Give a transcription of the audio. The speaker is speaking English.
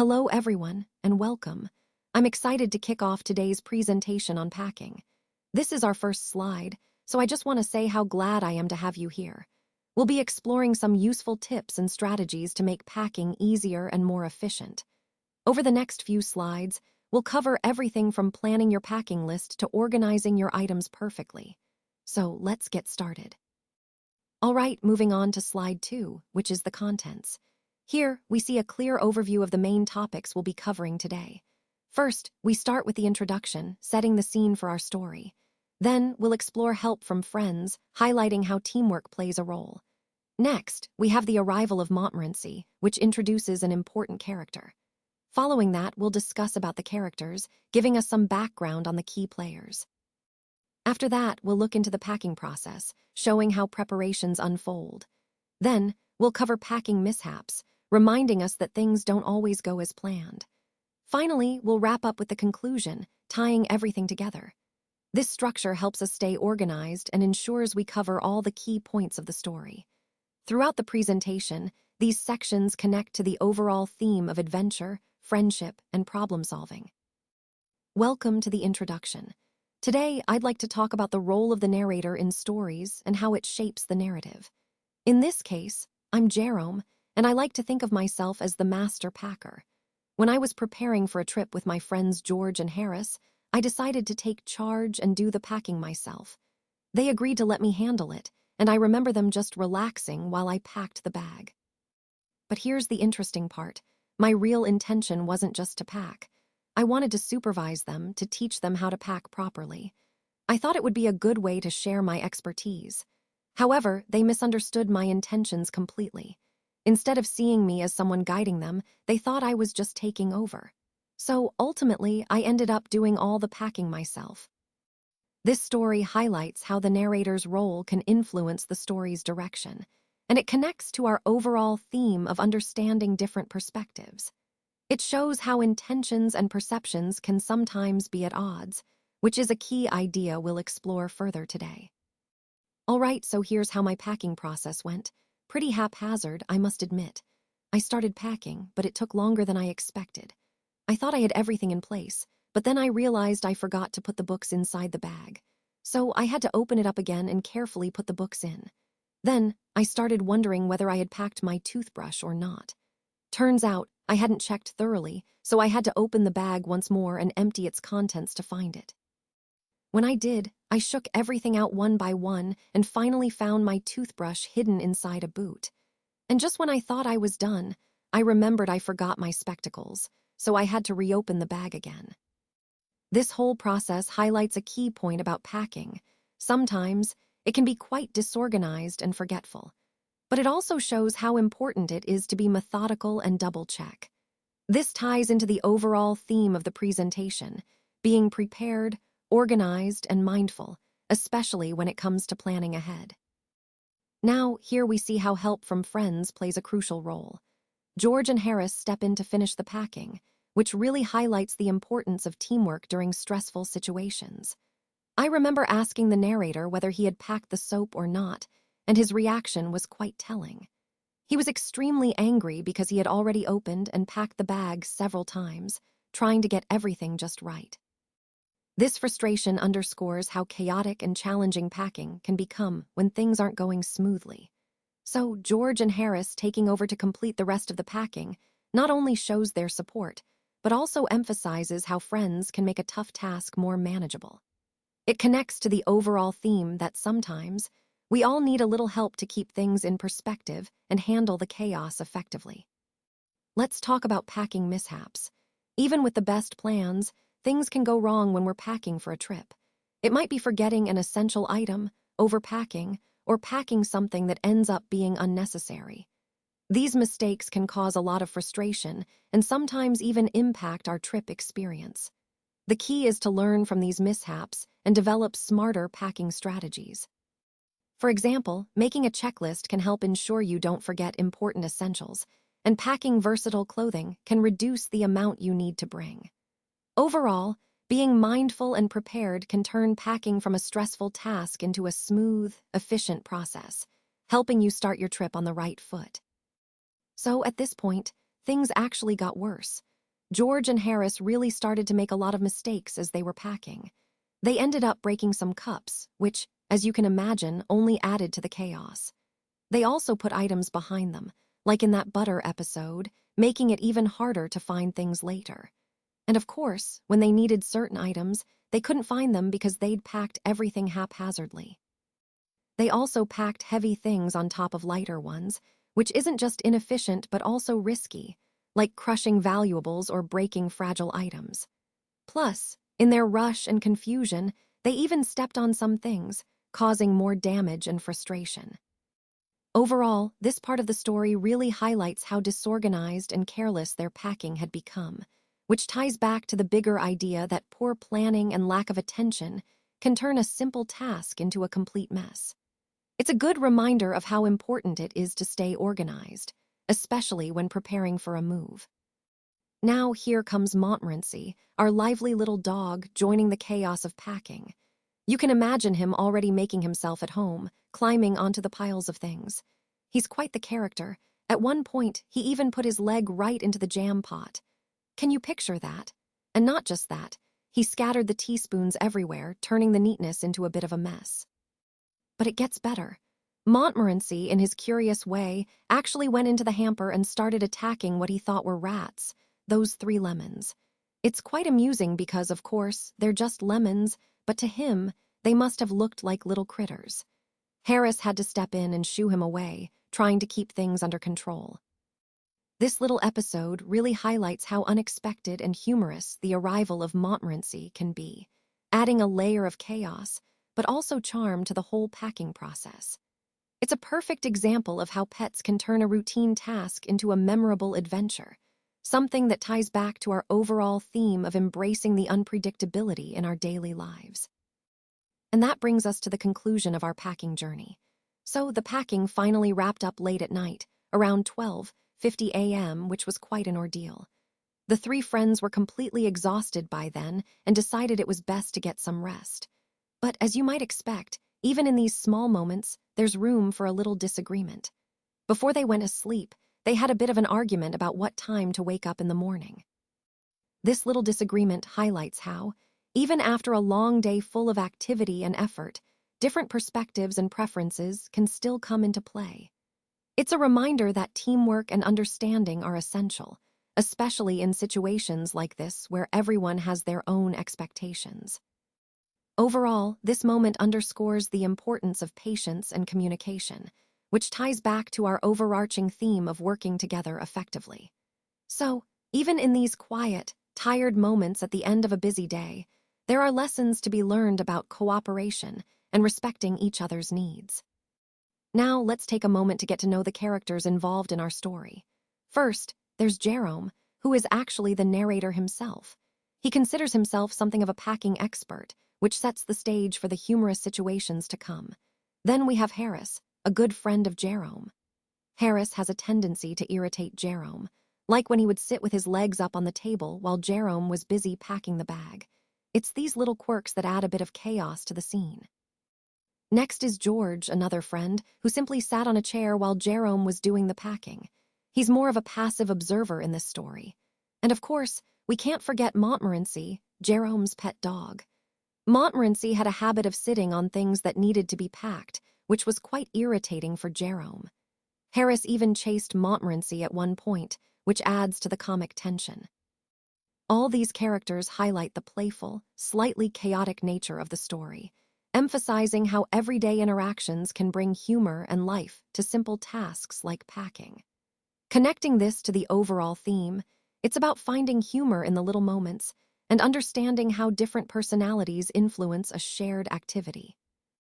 Hello everyone, and welcome. I'm excited to kick off today's presentation on packing. This is our first slide, so I just want to say how glad I am to have you here. We'll be exploring some useful tips and strategies to make packing easier and more efficient. Over the next few slides, we'll cover everything from planning your packing list to organizing your items perfectly. So let's get started. All right, moving on to slide 2, which is the contents. Here, we see a clear overview of the main topics we'll be covering today. First, we start with the introduction, setting the scene for our story. Then, we'll explore help from friends, highlighting how teamwork plays a role. Next, we have the arrival of Montmorency, which introduces an important character. Following that, we'll discuss about the characters, giving us some background on the key players. After that, we'll look into the packing process, showing how preparations unfold. Then, we'll cover packing mishaps, reminding us that things don't always go as planned. Finally, we'll wrap up with the conclusion, tying everything together. This structure helps us stay organized and ensures we cover all the key points of the story. Throughout the presentation, these sections connect to the overall theme of adventure, friendship, and problem-solving. Welcome to the introduction. Today, I'd like to talk about the role of the narrator in stories and how it shapes the narrative. In this case, I'm Jerome, and I like to think of myself as the master packer. When I was preparing for a trip with my friends George and Harris, I decided to take charge and do the packing myself. They agreed to let me handle it, and I remember them just relaxing while I packed the bag. But here's the interesting part. My real intention wasn't just to pack. I wanted to supervise them, to teach them how to pack properly. I thought it would be a good way to share my expertise. However, they misunderstood my intentions completely. Instead of seeing me as someone guiding them, they thought I was just taking over. So, ultimately, I ended up doing all the packing myself. This story highlights how the narrator's role can influence the story's direction, and it connects to our overall theme of understanding different perspectives. It shows how intentions and perceptions can sometimes be at odds, which is a key idea we'll explore further today. All right, so here's how my packing process went. Pretty haphazard, I must admit. I started packing, but it took longer than I expected. I thought I had everything in place, but then I realized I forgot to put the books inside the bag. So I had to open it up again and carefully put the books in. Then, I started wondering whether I had packed my toothbrush or not. Turns out, I hadn't checked thoroughly, so I had to open the bag once more and empty its contents to find it. When I did, I shook everything out one by one and finally found my toothbrush hidden inside a boot. And just when I thought I was done, I remembered I forgot my spectacles, so I had to reopen the bag again. This whole process highlights a key point about packing. Sometimes, it can be quite disorganized and forgetful. But it also shows how important it is to be methodical and double-check. This ties into the overall theme of the presentation, being prepared, organized, and mindful, especially when it comes to planning ahead. Now, here we see how help from friends plays a crucial role. George and Harris step in to finish the packing, which really highlights the importance of teamwork during stressful situations. I remember asking the narrator whether he had packed the soap or not, and his reaction was quite telling. He was extremely angry because he had already opened and packed the bag several times, trying to get everything just right. This frustration underscores how chaotic and challenging packing can become when things aren't going smoothly. So, George and Harris taking over to complete the rest of the packing not only shows their support, but also emphasizes how friends can make a tough task more manageable. It connects to the overall theme that sometimes we all need a little help to keep things in perspective and handle the chaos effectively. Let's talk about packing mishaps. Even with the best plans, things can go wrong when we're packing for a trip. It might be forgetting an essential item, overpacking, or packing something that ends up being unnecessary. These mistakes can cause a lot of frustration and sometimes even impact our trip experience. The key is to learn from these mishaps and develop smarter packing strategies. For example, making a checklist can help ensure you don't forget important essentials, and packing versatile clothing can reduce the amount you need to bring. Overall, being mindful and prepared can turn packing from a stressful task into a smooth, efficient process, helping you start your trip on the right foot. So at this point, things actually got worse. George and Harris really started to make a lot of mistakes as they were packing. They ended up breaking some cups, which, as you can imagine, only added to the chaos. They also put items behind them, like in that butter episode, making it even harder to find things later. And of course, when they needed certain items, they couldn't find them because they'd packed everything haphazardly. They also packed heavy things on top of lighter ones, which isn't just inefficient but also risky, like crushing valuables or breaking fragile items. Plus, in their rush and confusion, they even stepped on some things, causing more damage and frustration. Overall, this part of the story really highlights how disorganized and careless their packing had become, which ties back to the bigger idea that poor planning and lack of attention can turn a simple task into a complete mess. It's a good reminder of how important it is to stay organized, especially when preparing for a move. Now here comes Montmorency, our lively little dog, joining the chaos of packing. You can imagine him already making himself at home, climbing onto the piles of things. He's quite the character. At one point, he even put his leg right into the jam pot. Can you picture that? And not just that, he scattered the teaspoons everywhere, turning the neatness into a bit of a mess. But it gets better. Montmorency, in his curious way, actually went into the hamper and started attacking what he thought were rats, those 3 lemons. It's quite amusing because, of course, they're just lemons, but to him, they must have looked like little critters. Harris had to step in and shoo him away, trying to keep things under control. This little episode really highlights how unexpected and humorous the arrival of Montmorency can be, adding a layer of chaos, but also charm to the whole packing process. It's a perfect example of how pets can turn a routine task into a memorable adventure, something that ties back to our overall theme of embracing the unpredictability in our daily lives. And that brings us to the conclusion of our packing journey. So the packing finally wrapped up late at night, around 12:50 a.m., which was quite an ordeal. The 3 friends were completely exhausted by then and decided it was best to get some rest. But as you might expect, even in these small moments, there's room for a little disagreement. Before they went asleep, they had a bit of an argument about what time to wake up in the morning. This little disagreement highlights how, even after a long day full of activity and effort, different perspectives and preferences can still come into play. It's a reminder that teamwork and understanding are essential, especially in situations like this where everyone has their own expectations. Overall, this moment underscores the importance of patience and communication, which ties back to our overarching theme of working together effectively. So, even in these quiet, tired moments at the end of a busy day, there are lessons to be learned about cooperation and respecting each other's needs. Now, let's take a moment to get to know the characters involved in our story. First, there's Jerome, who is actually the narrator himself. He considers himself something of a packing expert, which sets the stage for the humorous situations to come. Then we have Harris, a good friend of Jerome. Harris has a tendency to irritate Jerome, like when he would sit with his legs up on the table while Jerome was busy packing the bag. It's these little quirks that add a bit of chaos to the scene. Next is George, another friend, who simply sat on a chair while Jerome was doing the packing. He's more of a passive observer in this story. And of course, we can't forget Montmorency, Jerome's pet dog. Montmorency had a habit of sitting on things that needed to be packed, which was quite irritating for Jerome. Harris even chased Montmorency at one point, which adds to the comic tension. All these characters highlight the playful, slightly chaotic nature of the story, emphasizing how everyday interactions can bring humor and life to simple tasks like packing. Connecting this to the overall theme, it's about finding humor in the little moments and understanding how different personalities influence a shared activity.